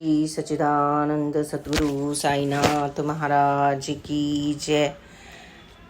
श्री सच्चिदानंद सतगुरु साईनाथ महाराज की जय।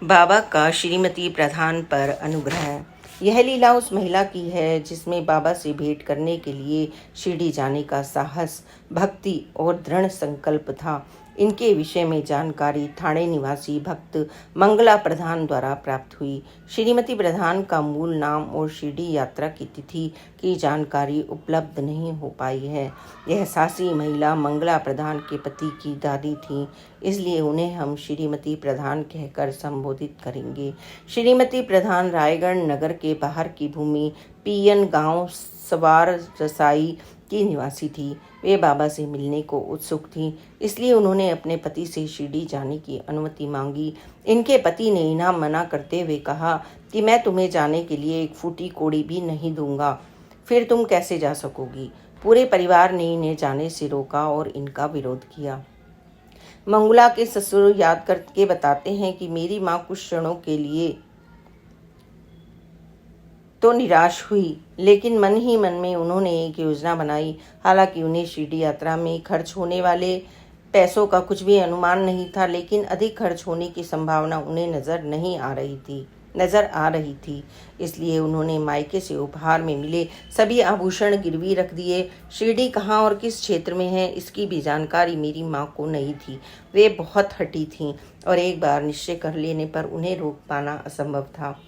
बाबा का श्रीमती प्रधान पर अनुग्रह। यह लीला उस महिला की है जिसमें बाबा से भेंट करने के लिए शिरडी जाने का साहस, भक्ति और दृढ़ संकल्प था। इनके विषय में जानकारी ठाणे निवासी भक्त मंगला प्रधान द्वारा प्राप्त हुई। श्रीमती प्रधान का मूल नाम और शिरडी यात्रा की तिथि की जानकारी उपलब्ध नहीं हो पाई है। यह सासी महिला मंगला प्रधान के पति की दादी थी, इसलिए उन्हें हम श्रीमती प्रधान कहकर संबोधित करेंगे। श्रीमती प्रधान रायगढ़ नगर के बाहर की भूमि पीयन गांव सवार रसाई की निवासी थी। वे बाबा से मिलने को उत्सुक थीं, इसलिए उन्होंने अपने पति से शिरडी जाने की अनुमति मांगी। इनके पति ने इन्हें मना करते हुए कहा कि मैं तुम्हें जाने के लिए एक फूटी कौड़ी भी नहीं दूंगा, फिर तुम कैसे जा सकोगी। पूरे परिवार ने इन्हें जाने से रोका और इनका विरोध किया। मंगला के ससुर याद करके बताते हैं कि मेरी माँ कुछ क्षणों के लिए तो निराश हुई, लेकिन मन ही मन में उन्होंने एक योजना बनाई। हालांकि उन्हें शिरडी यात्रा में खर्च होने वाले पैसों का कुछ भी अनुमान नहीं था, लेकिन अधिक खर्च होने की संभावना उन्हें नजर आ रही थी। इसलिए उन्होंने मायके से उपहार में मिले सभी आभूषण गिरवी रख दिए। शिरडी कहाँ और किस क्षेत्र में है, इसकी भी जानकारी मेरी माँ को नहीं थी। वे बहुत हठी थीं और एक बार निश्चय कर लेने पर उन्हें रोक पाना असंभव था।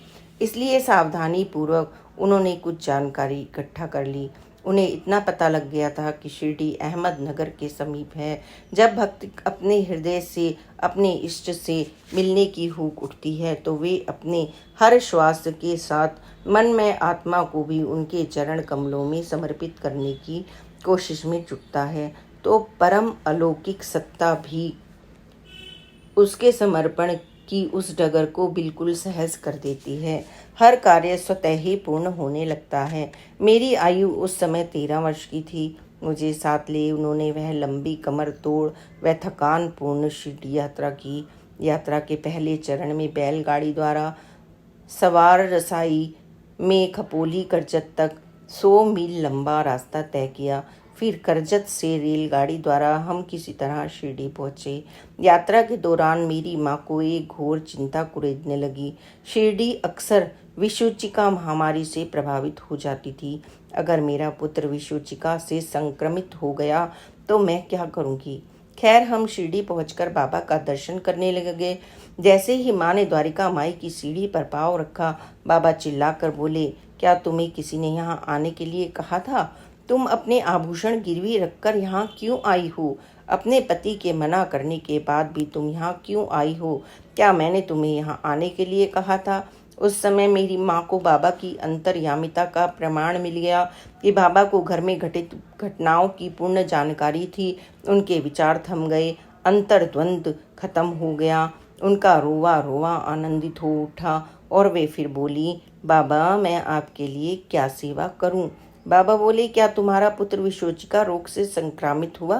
इसलिए सावधानी पूर्वक उन्होंने कुछ जानकारी इकट्ठा कर ली। उन्हें इतना पता लग गया था कि शिरडी अहमदनगर के समीप है। जब भक्त अपने हृदय से अपने इष्ट से मिलने की हूक उठती है तो वे अपने हर श्वास के साथ मन में आत्मा को भी उनके चरण कमलों में समर्पित करने की कोशिश में जुटता है, तो परम अलौकिक सत्ता भी उसके समर्पण की उस डगर को बिल्कुल सहज कर देती है। हर कार्य स्वतः ही पूर्ण होने लगता है। मेरी आयु उस समय 13 वर्ष की थी। मुझे साथ ले उन्होंने वह लंबी कमर तोड़ व थकान पूर्ण शिरडी यात्रा की। यात्रा के पहले चरण में बैलगाड़ी द्वारा सवार रसाई में खपोली करजत तक 100 मील लंबा रास्ता तय किया। फिर करजत से रेलगाड़ी द्वारा हम किसी तरह शिरडी पहुंचे। यात्रा के दौरान मेरी माँ को एक घोर चिंता कुरेदने लगी। शिरडी अक्सर विषुचिका महामारी से प्रभावित हो जाती थी। अगर मेरा पुत्र विषुचिका से संक्रमित हो गया तो मैं क्या करूँगी। खैर, हम शिरडी पहुंचकर बाबा का दर्शन करने लगे। जैसे ही माँ ने द्वारिका माई की सीढ़ी पर पाँव रखा, बाबा चिल्लाकर बोले, क्या तुम्हें किसी ने यहाँ आने के लिए कहा था? तुम अपने आभूषण गिरवी रखकर यहाँ क्यों आई हो? अपने पति के मना करने के बाद भी तुम यहाँ क्यों आई हो? क्या मैंने तुम्हें यहाँ आने के लिए कहा था? उस समय मेरी माँ को बाबा की अंतर्यामिता का प्रमाण मिल गया कि बाबा को घर में घटित घटनाओं की पूर्ण जानकारी थी। उनके विचार थम गए, अंतर्द्वंद खत्म हो गया। उनका रोवा रोवा आनंदित हो उठा और वे फिर बोली, बाबा मैं आपके लिए क्या सेवा करूं? बाबा बोले, क्या तुम्हारा पुत्र विषोचिका रोग से संक्रामित हुआ?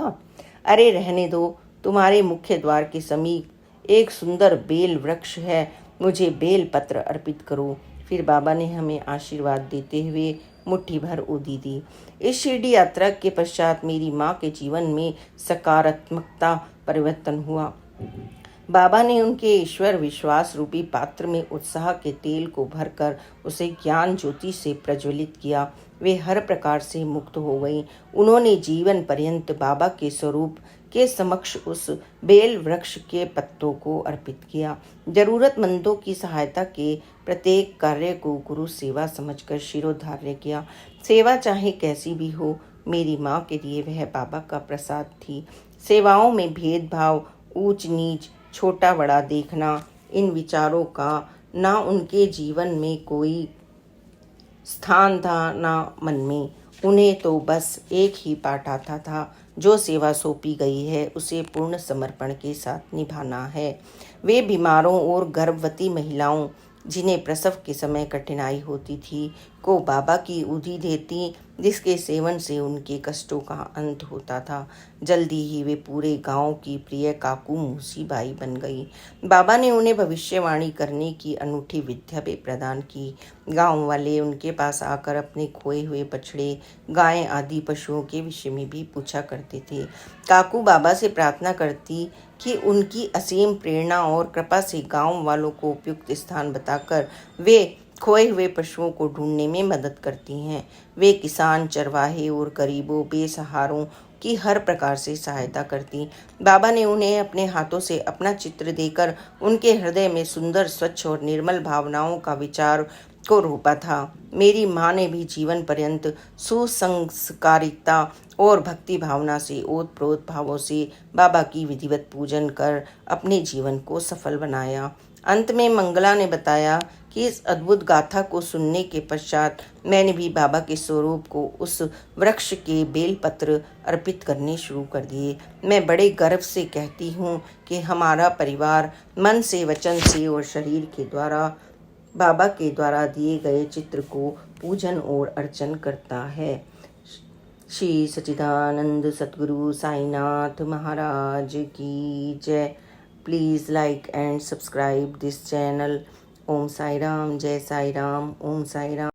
अरे रहने दो, तुम्हारे मुख्य द्वार के समीप एक सुंदर बेल वृक्ष है, मुझे बेल पत्र अर्पित करो। फिर बाबा ने हमें आशीर्वाद देते हुए मुट्ठी भर उदी दी। इस शिरडी यात्रा के पश्चात मेरी माँ के जीवन में सकारात्मकता परिवर्तन हुआ। बाबा ने उनके ईश्वर विश्वास रूपी पात्र में उत्साह के तेल को भरकर उसे ज्ञान ज्योति से प्रज्वलित किया। वे हर प्रकार से मुक्त हो गईं। उन्होंने जीवन पर्यंत बाबा के स्वरूप के समक्ष उस बेल वृक्ष के पत्तों को अर्पित किया। जरूरतमंदों की सहायता के प्रत्येक कार्य को गुरु सेवा समझकर शिरोधार्य किया। सेवा चाहे कैसी भी हो, मेरी माँ के लिए वह बाबा का प्रसाद थी। सेवाओं में भेदभाव, ऊंच नीच, छोटा बड़ा देखना, इन विचारों का ना उनके जीवन में कोई स्थान था ना मन में। उन्हें तो बस एक ही पाठ आता था, जो सेवा सौंपी गई है उसे पूर्ण समर्पण के साथ निभाना है। वे बीमारों और गर्भवती महिलाओं जिन्हें प्रसव के समय कठिनाई होती थी को बाबा की उधी देती, जिसके सेवन से उनके कष्टों का अंत होता था। जल्दी ही वे पूरे गांव की प्रिय काकू मूसी बाई बन गई। बाबा ने उन्हें भविष्यवाणी करने की अनूठी विद्या भी प्रदान की। गांव वाले उनके पास आकर अपने खोए हुए बछड़े, गायें आदि पशुओं के विषय में भी पूछा करते थे। काकू बाबा से प्रार्थना करती कि उनकी असीम प्रेरणा और कृपा से गांव वालों को उपयुक्त स्थान बताकर वे खोए हुए पशुओं को ढूंढने में मदद करती हैं। वे किसान, चरवाहे और गरीबों, बेसहारों की हर प्रकार से सहायता करती। बाबा ने उन्हें अपने हाथों से अपना चित्र देकर उनके हृदय में सुंदर, स्वच्छ और निर्मल भावनाओं का विचार को रोपा था। मेरी माँ ने भी जीवन पर्यंत सुसंस्कारिता और भक्ति भावना से ओतप्रोत भावों से बाबा की विधिवत पूजन कर अपने जीवन को सफल बनाया। अंत में मंगला ने बताया कि इस अद्भुत गाथा को सुनने के पश्चात मैंने भी बाबा के स्वरूप को उस वृक्ष के बेलपत्र अर्पित करने शुरू कर दिए। मैं बड़े गर्व से कहती हूँ कि हमारा परिवार मन से, वचन से और शरीर के द्वारा बाबा के द्वारा दिए गए चित्र को पूजन और अर्चन करता है। श्री सच्चिदानंद सद्गुरु साईनाथ महाराज की जय। Please like and subscribe this channel. Om Sai Ram, जय साई राम, ओम साई राम।